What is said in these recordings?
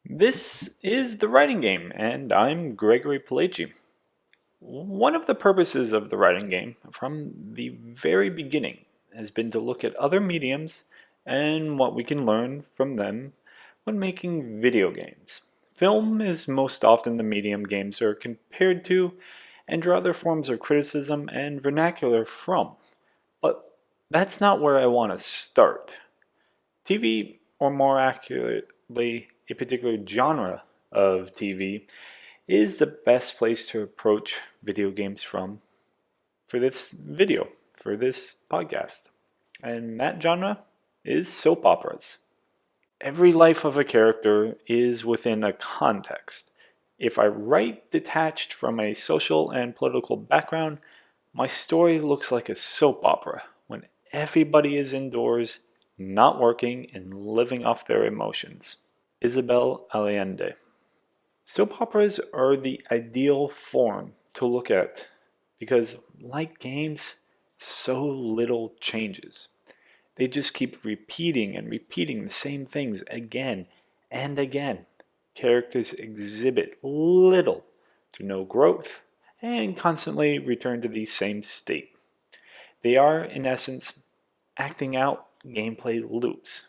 This is The Writing Game, and I'm Gregory Palaci. One of the purposes of the writing game from the very beginning has been to look at other mediums and what we can learn from them when making video games. Film is most often the medium games are compared to, and draw other forms of criticism and vernacular from. But that's not where I want to start. TV, or more accurately, a particular genre of TV, is the best place to approach video games from for this video, for this podcast. And that genre is soap operas. Every life of a character is within a context. If I write detached from a social and political background, my story looks like a soap opera when everybody is indoors, not working, and living off their emotions. Isabel Allende. Soap operas are the ideal form to look at because, like games, so little changes. They just keep repeating and repeating the same things again and again. Characters exhibit little to no growth and constantly return to the same state. They are, in essence, acting out gameplay loops.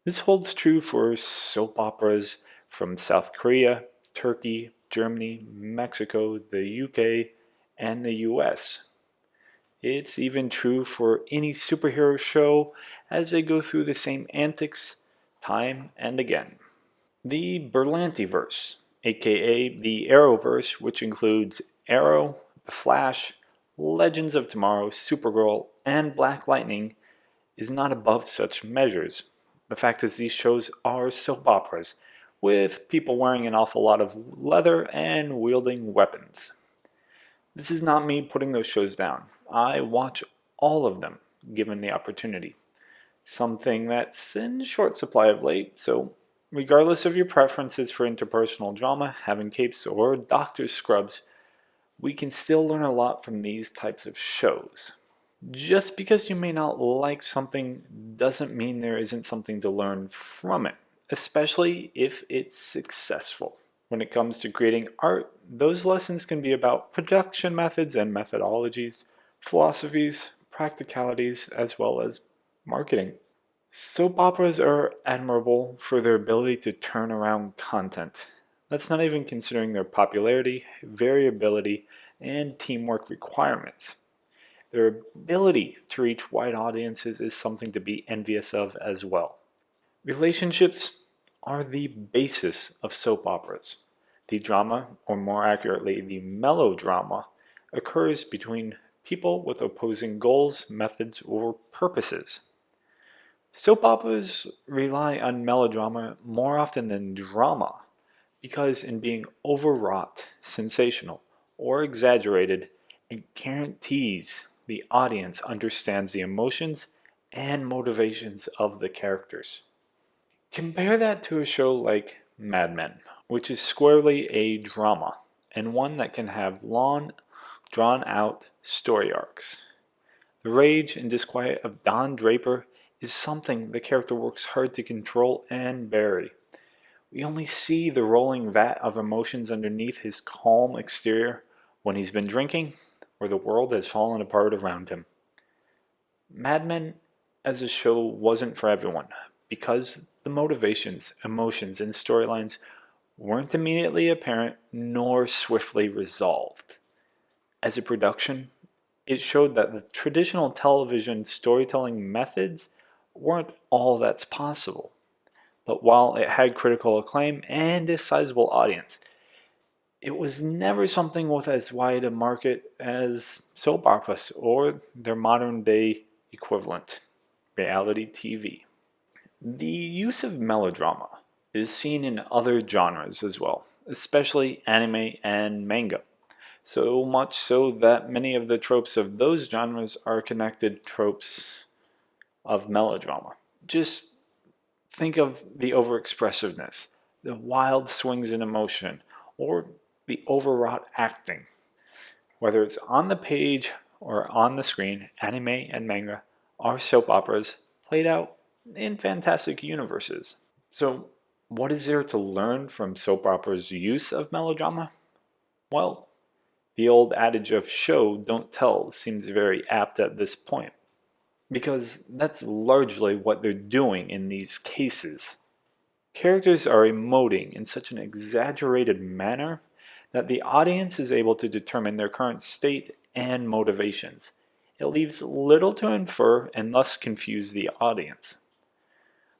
This holds true for soap operas from South Korea, Turkey, Germany, Mexico, the UK, and the US. It's even true for any superhero show as they go through the same antics time and again. The Berlantiverse, aka the Arrowverse, which includes Arrow, The Flash, Legends of Tomorrow, Supergirl, and Black Lightning, is not above such measures. The fact is, these shows are soap operas, with people wearing an awful lot of leather and wielding weapons. This is not me putting those shows down. I watch all of them, given the opportunity. Something that's in short supply of late, so regardless of your preferences for interpersonal drama, having capes, or doctor scrubs, we can still learn a lot from these types of shows. Just because you may not like something doesn't mean there isn't something to learn from it, especially if it's successful. When it comes to creating art, those lessons can be about production methods and methodologies, philosophies, practicalities, as well as marketing. Soap operas are admirable for their ability to turn around content. That's not even considering their popularity, variability, and teamwork requirements. Their ability to reach wide audiences is something to be envious of as well. Relationships are the basis of soap operas. The drama, or more accurately, the melodrama, occurs between people with opposing goals, methods, or purposes. Soap operas rely on melodrama more often than drama because, in being overwrought, sensational, or exaggerated, it guarantees the audience understands the emotions and motivations of the characters. Compare that to a show like Mad Men, which is squarely a drama, and one that can have long, drawn out story arcs. The rage and disquiet of Don Draper is something the character works hard to control and bury. We only see the rolling vat of emotions underneath his calm exterior when he's been drinking or the world has fallen apart around him. Mad Men as a show wasn't for everyone because the motivations, emotions, and storylines weren't immediately apparent nor swiftly resolved. As a production, it showed that the traditional television storytelling methods weren't all that's possible. But while it had critical acclaim and a sizable audience, it was never something with as wide a market as soap operas or their modern day equivalent, reality TV. The use of melodrama is seen in other genres as well, especially anime and manga. So much so that many of the tropes of those genres are connected tropes of melodrama. Just think of the overexpressiveness, the wild swings in emotion, or the overwrought acting. Whether it's on the page or on the screen, anime and manga are soap operas played out in fantastic universes. So, What is there to learn from soap opera's use of melodrama? Well, the old adage of show, don't tell seems very apt at this point, because that's largely what they're doing in these cases. Characters are emoting in such an exaggerated manner that the audience is able to determine their current state and motivations. It leaves little to infer and thus confuse the audience.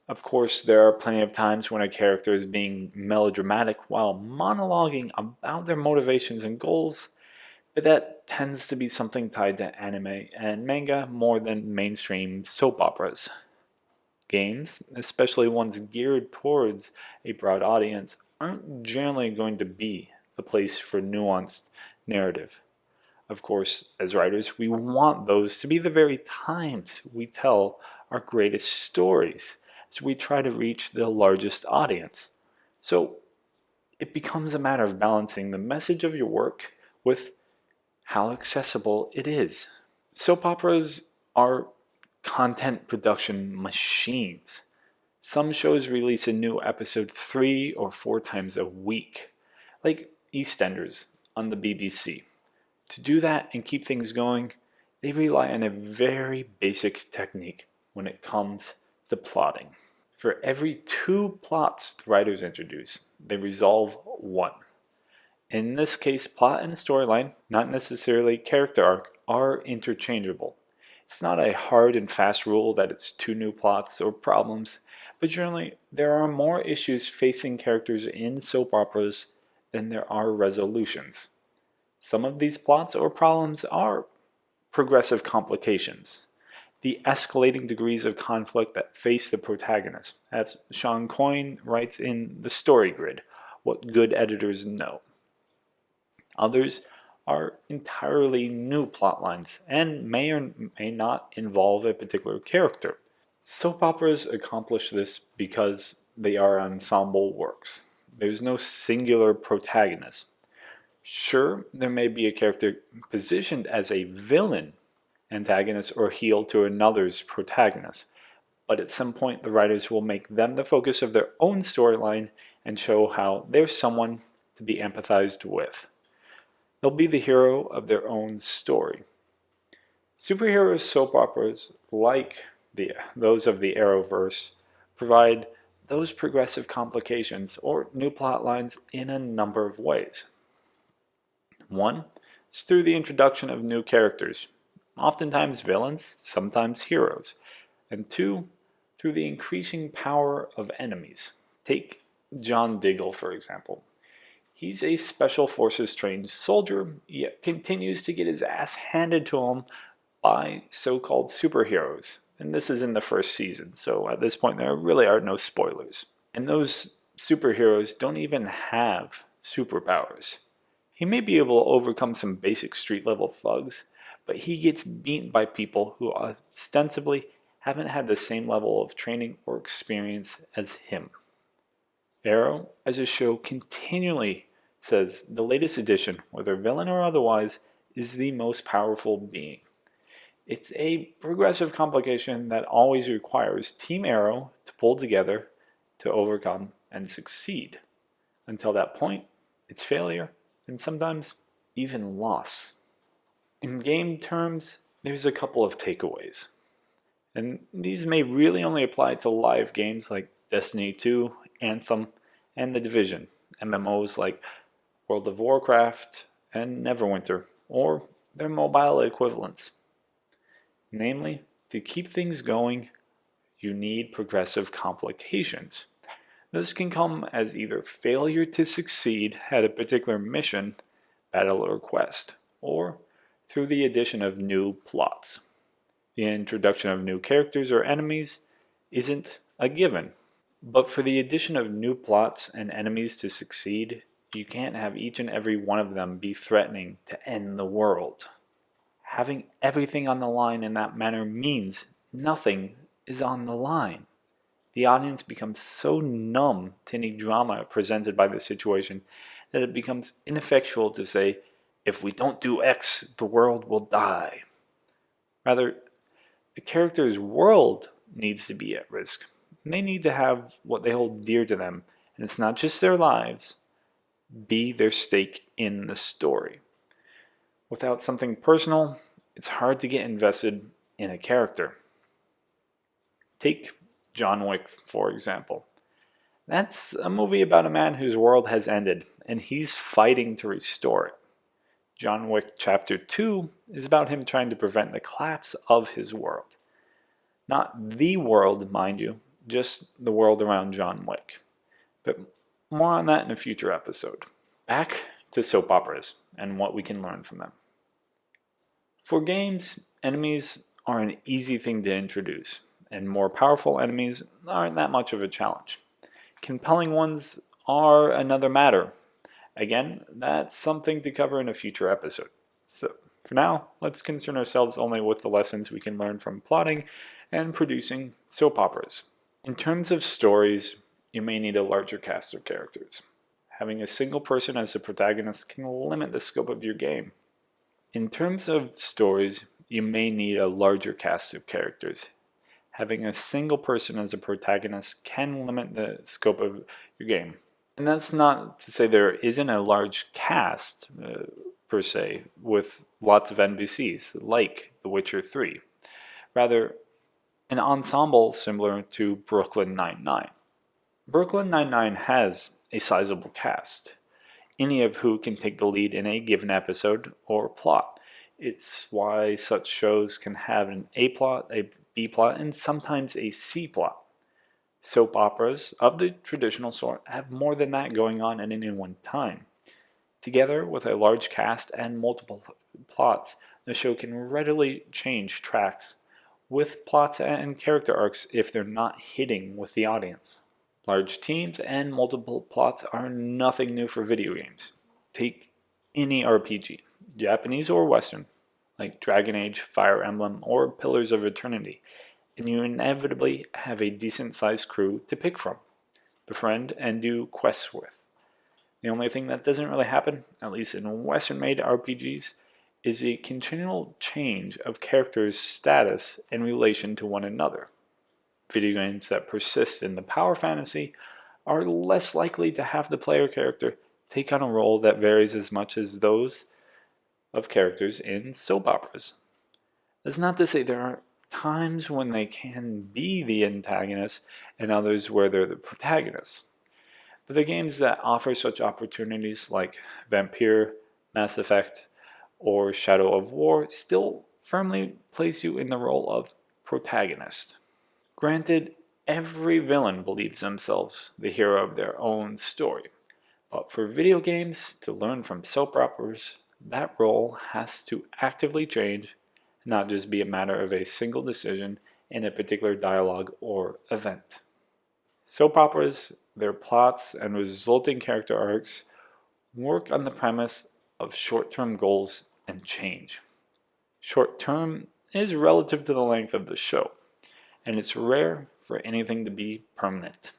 Of course, there are plenty of times when a character is being melodramatic while monologuing about their motivations and goals, but that tends to be something tied to anime and manga more than mainstream soap operas. Games, especially ones geared towards a broad audience, aren't generally going to be the place for nuanced narrative. Of course, as writers, we want those to be the very times we tell our greatest stories as we try to reach the largest audience. So it becomes a matter of balancing the message of your work with how accessible it is. Soap operas are content production machines. Some shows release a new episode 3 or 4 times a week, like EastEnders on the BBC. To do that and keep things going, they rely on a very basic technique when it comes to plotting. For every 2 plots the writers introduce, they resolve one. In this case, plot and storyline, not necessarily character arc, are interchangeable. It's not a hard and fast rule that it's 2 new plots or problems, but generally there are more issues facing characters in soap operas than there are resolutions. Some of these plots or problems are progressive complications, the escalating degrees of conflict that face the protagonist, as Sean Coyne writes in The Story Grid, what good editors know. Others are entirely new plot lines and may or may not involve a particular character. Soap operas accomplish this because they are ensemble works. There's no singular protagonist. Sure, there may be a character positioned as a villain, antagonist, or heel to another's protagonist, but at some point the writers will make them the focus of their own storyline and show how they're someone to be empathized with. They'll be the hero of their own story. Superhero soap operas, like those of the Arrowverse, provide those progressive complications or new plot lines in a number of ways. One is through the introduction of new characters, oftentimes villains, sometimes heroes. And two, through the increasing power of enemies. Take John Diggle, for example. He's a special forces trained soldier, yet continues to get his ass handed to him by so-called superheroes. And this is in the first season, so at this point there really are no spoilers. And those superheroes don't even have superpowers. He may be able to overcome some basic street level thugs, but he gets beaten by people who ostensibly haven't had the same level of training or experience as him. Arrow, as a show, continually says the latest edition, whether villain or otherwise, is the most powerful being. It's a progressive complication that always requires Team Arrow to pull together to overcome and succeed. Until that point, it's failure and sometimes even loss. In game terms, there's a couple of takeaways. And these may really only apply to live games like Destiny 2, Anthem, and The Division, MMOs like World of Warcraft and Neverwinter, or their mobile equivalents. Namely, to keep things going, you need progressive complications. This can come as either failure to succeed at a particular mission, battle, or quest, or through the addition of new plots. The introduction of new characters or enemies isn't a given, but for the addition of new plots and enemies to succeed, you can't have each and every one of them be threatening to end the world. Having everything on the line in that manner means nothing is on the line. The audience becomes so numb to any drama presented by the situation that it becomes ineffectual to say, if we don't do X, the world will die. Rather, the character's world needs to be at risk. And they need to have what they hold dear to them And it's not just their lives, be their stake in the story. Without something personal, it's hard to get invested in a character. Take John Wick, for example. That's a movie about a man whose world has ended, and he's fighting to restore it. John Wick Chapter 2 is about him trying to prevent the collapse of his world. Not the world, mind you, just the world around John Wick. But more on that in a future episode. Back to soap operas and what we can learn from them. For games, enemies are an easy thing to introduce, and more powerful enemies aren't that much of a challenge. Compelling ones are another matter. Again, that's something to cover in a future episode. So, for now, let's concern ourselves only with the lessons we can learn from plotting and producing soap operas. In terms of stories, you may need a larger cast of characters. Having a single person as a protagonist can limit the scope of your game. In terms of stories, you may need a larger cast of characters. Having a single person as a protagonist can limit the scope of your game. And that's not to say there isn't a large cast, per se, with lots of NPCs, like The Witcher 3. Rather, an ensemble similar to Brooklyn Nine-Nine. Brooklyn Nine-Nine has a sizable cast, any of who can take the lead in a given episode or plot. It's why such shows can have an A plot, a B plot, and sometimes a C plot. Soap operas of the traditional sort have more than that going on at any one time. Together with a large cast and multiple plots, the show can readily change tracks with plots and character arcs if they're not hitting with the audience. Large teams and multiple plots are nothing new for video games. Take any RPG, Japanese or Western, like Dragon Age, Fire Emblem, or Pillars of Eternity, and you inevitably have a decent-sized crew to pick from, befriend, and do quests with. The only thing that doesn't really happen, at least in Western-made RPGs, is a continual change of characters' status in relation to one another. Video games that persist in the power fantasy are less likely to have the player character take on a role that varies as much as those of characters in soap operas. That's not to say there aren't times when they can be the antagonist and others where they're the protagonists. But the games that offer such opportunities like Vampire, Mass Effect, or Shadow of War still firmly place you in the role of protagonist. Granted, every villain believes themselves the hero of their own story, but for video games to learn from soap operas, that role has to actively change, not just be a matter of a single decision in a particular dialogue or event. Soap operas, their plots, and resulting character arcs work on the premise of short-term goals and change. Short-term is relative to the length of the show, and it's rare for anything to be permanent.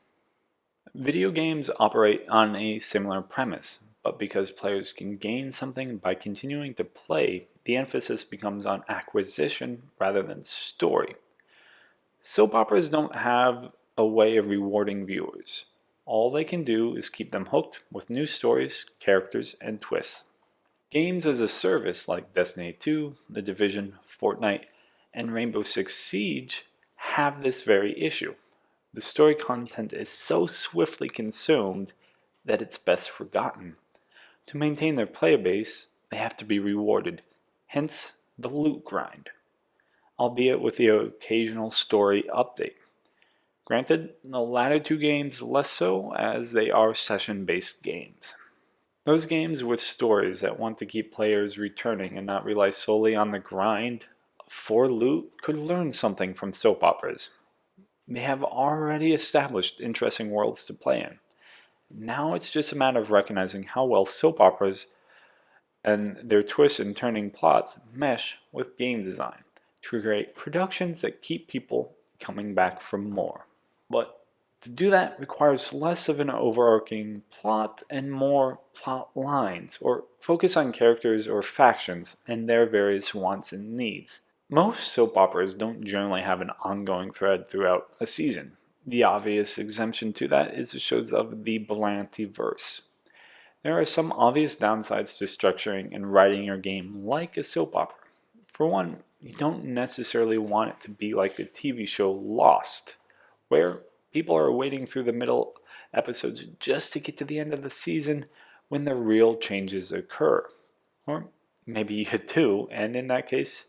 Video games operate on a similar premise, but because players can gain something by continuing to play, the emphasis becomes on acquisition rather than story. Soap operas don't have a way of rewarding viewers. All they can do is keep them hooked with new stories, characters, and twists. Games as a service like Destiny 2, The Division, Fortnite, and Rainbow Six Siege have this very issue. The story content is so swiftly consumed that it's best forgotten. To maintain their player base, they have to be rewarded, hence the loot grind, albeit with the occasional story update. Granted, the latter two games less so, as they are session-based games. Those games with stories that want to keep players returning and not rely solely on the grind for loot could learn something from soap operas. They have already established interesting worlds to play in. Now it's just a matter of recognizing how well soap operas and their twists and turning plots mesh with game design to create productions that keep people coming back for more. But to do that requires less of an overarching plot and more plot lines, or focus on characters or factions and their various wants and needs. Most soap operas don't generally have an ongoing thread throughout a season. The obvious exemption to that is the shows of the Blantyverse. There are some obvious downsides to structuring and writing your game like a soap opera. For one, you don't necessarily want it to be like the TV show Lost, where people are waiting through the middle episodes just to get to the end of the season when the real changes occur. Or maybe you do, and in that case,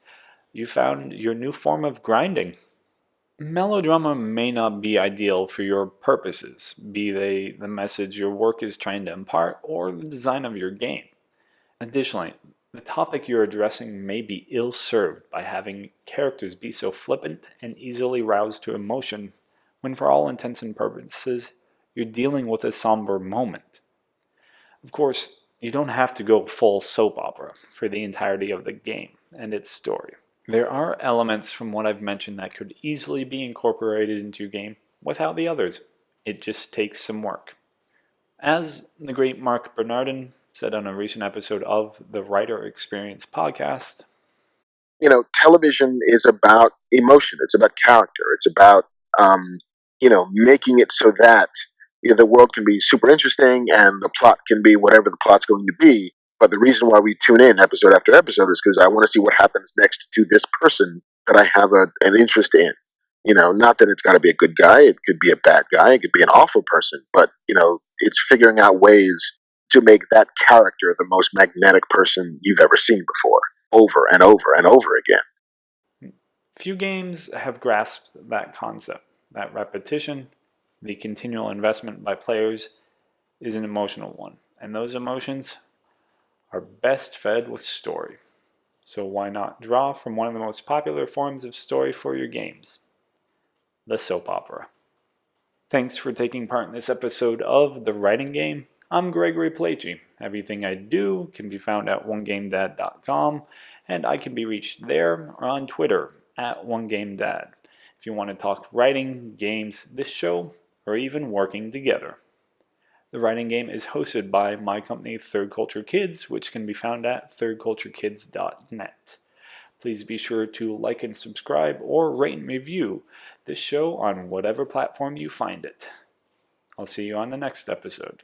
you found your new form of grinding. Melodrama may not be ideal for your purposes, be they the message your work is trying to impart or the design of your game. Additionally, the topic you're addressing may be ill served by having characters be so flippant and easily roused to emotion when, for all intents and purposes, you're dealing with a somber moment. Of course, you don't have to go full soap opera for the entirety of the game and its story. There are elements from what I've mentioned that could easily be incorporated into your game without the others. It just takes some work. As the great Mark Bernardin said on a recent episode of the Writer Experience podcast, television is about emotion. It's about character. It's about, making it so that the world can be super interesting and the plot can be whatever the plot's going to be. But the reason why we tune in episode after episode is because I want to see what happens next to this person that I have an interest in. Not that it's got to be a good guy. It could be a bad guy. It could be an awful person. But, it's figuring out ways to make that character the most magnetic person you've ever seen before, over and over and over again. few games have grasped that concept. That repetition, the continual investment by players, is an emotional one, and those emotions are best fed with story. So why not draw from one of the most popular forms of story for your games, the soap opera. Thanks for taking part in this episode of The Writing Game. I'm Gregory Placi. Everything I do can be found at onegamedad.com, and I can be reached there or on Twitter at onegamedad if you want to talk writing, games, this show, or even working together. The Writing Game is hosted by my company Third Culture Kids, which can be found at thirdculturekids.net. Please be sure to like and subscribe or rate and review this show on whatever platform you find it. I'll see you on the next episode.